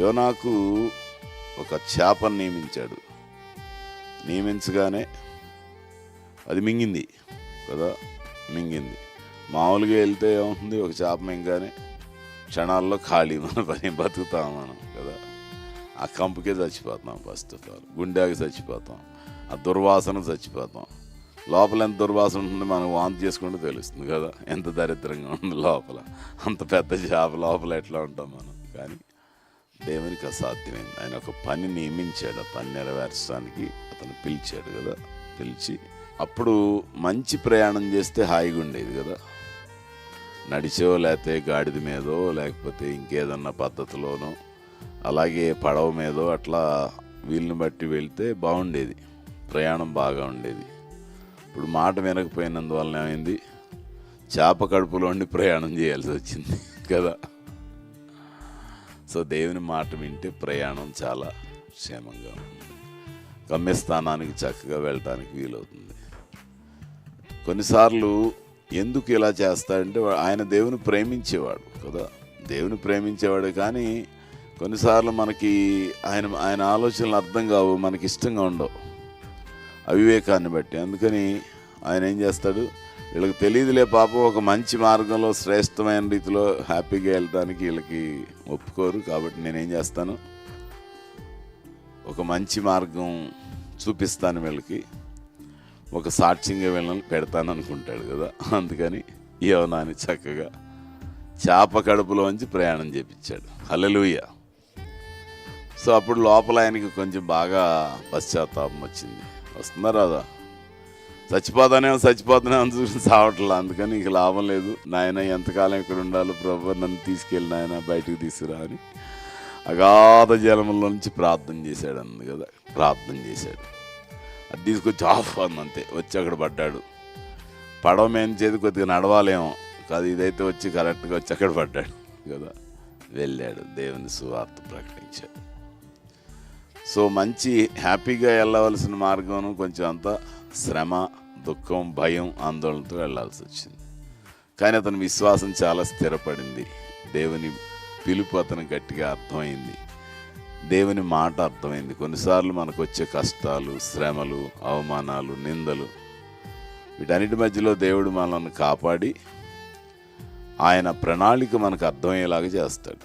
యోనాకు ఒక చేపను నియమించాడు. నియమించగానే అది మింగింది కదా, మింగింది. మామూలుగా వెళ్తే ఏమవుతుంది, ఒక చేప మింగగానే క్షణాల్లో ఖాళీ, మన పని బతుకుతాం మనం కదా. ఆ కంపుకే చచ్చిపోతాం, ఫస్ట్ ఆఫ్ ఆల్ గుండెకి చచ్చిపోతాం, ఆ దుర్వాసన చచ్చిపోతాం. లోపల ఎంత దుర్వాసన ఉంటుంది మనం వాంతి చేసుకుంటూ తెలుస్తుంది కదా, ఎంత దరిద్రంగా ఉంది లోపల. అంత పెద్ద చేప లోపల ఎట్లా ఉంటాం మనం. కానీ దేవునికి అసాధ్యమైంది. ఆయన ఒక పని నియమించాడు, ఆ పని నెరవేర్చడానికి అతను పిలిచాడు కదా. పిలిచి అప్పుడు మంచి ప్రయాణం చేస్తే హాయిగా ఉండేది కదా. నడిచో లేకపోతే గాడిద మీదో లేకపోతే ఇంకేదన్నా పద్ధతిలోనో, అలాగే పడవ మీదో అట్లా వీళ్ళని బట్టి వెళ్తే బాగుండేది, ప్రయాణం బాగా ఉండేది. ఇప్పుడు మాట వినకపోయినందువలన ఏమైంది, చేప కడుపులో ఉండి ప్రయాణం చేయాల్సి వచ్చింది కదా. సో దేవుని మాట వింటే ప్రయాణం చాలా క్షేమంగా ఉంటుంది, గమ్యస్థానానికి చక్కగా వెళ్ళటానికి వీలవుతుంది. కొన్నిసార్లు ఎందుకు ఇలా చేస్తాడంటే ఆయన దేవుని ప్రేమించేవాడు కదా, దేవుని ప్రేమించేవాడు. కానీ కొన్నిసార్లు మనకి ఆయన ఆలోచనలు అర్థం కావు, మనకి ఇష్టంగా ఉండవు, అవివేకాన్ని బట్టి. అందుకని ఆయన ఏం చేస్తాడు, వీళ్ళకి తెలియదులే పాపం, ఒక మంచి మార్గంలో శ్రేష్టమైన రీతిలో హ్యాపీగా వెళ్ళడానికి వీళ్ళకి ఒప్పుకోరు, కాబట్టి నేనేం చేస్తాను, ఒక మంచి మార్గం చూపిస్తాను వీళ్ళకి, ఒక సాక్ష్యంగా వీళ్ళని పెడతాను అనుకుంటాడు కదా. అందుకని యోనాని చక్కగా చేప కడుపులోంచి ప్రయాణం చేపించాడు. హల్లెలూయా. సో అప్పుడు లోపల ఆయనకి కొంచెం బాగా పశ్చాత్తాపం వచ్చింది. వస్తుందా రాదా, చచ్చిపోతానేమో చూసి సావట్లా. అందుకని ఇక లాభం లేదు నాయన, ఎంతకాలం ఇక్కడ ఉండాలి ప్రభు, నన్ను తీసుకెళ్ళి నాయన బయటకు తీసుకురా అని అగాధ జలముల నుంచి ప్రార్థన చేశాడు. అంది కదా, ప్రార్థన చేశాడు. అది తీసుకొచ్చి ఆఫ్ అంతే, వచ్చి అక్కడ పడ్డాడు. పడవ మేంచేది కొద్దిగా నడవాలేమో కాదు, ఇదైతే వచ్చి కరెక్ట్గా వచ్చి అక్కడ పడ్డాడు కదా. వెళ్ళాడు, దేవుని సువార్త ప్రకటించాడు. సో మంచి హ్యాపీగా వెళ్ళవలసిన మార్గం కొంచెం అంతా శ్రమ, దుఃఖం, భయం, ఆందోళనతో వెళ్ళాల్సి వచ్చింది. కానీ అతని విశ్వాసం చాలా స్థిరపడింది. దేవుని పిలుపు అతను గట్టిగా అర్థమైంది, దేవుని మాట అర్థమైంది. కొన్నిసార్లు మనకు వచ్చే కష్టాలు, శ్రమలు, అవమానాలు, నిందలు, వీటన్నిటి మధ్యలో దేవుడు మనల్ని కాపాడి ఆయన ప్రణాళిక మనకు అర్థమయ్యేలాగా చేస్తాడు.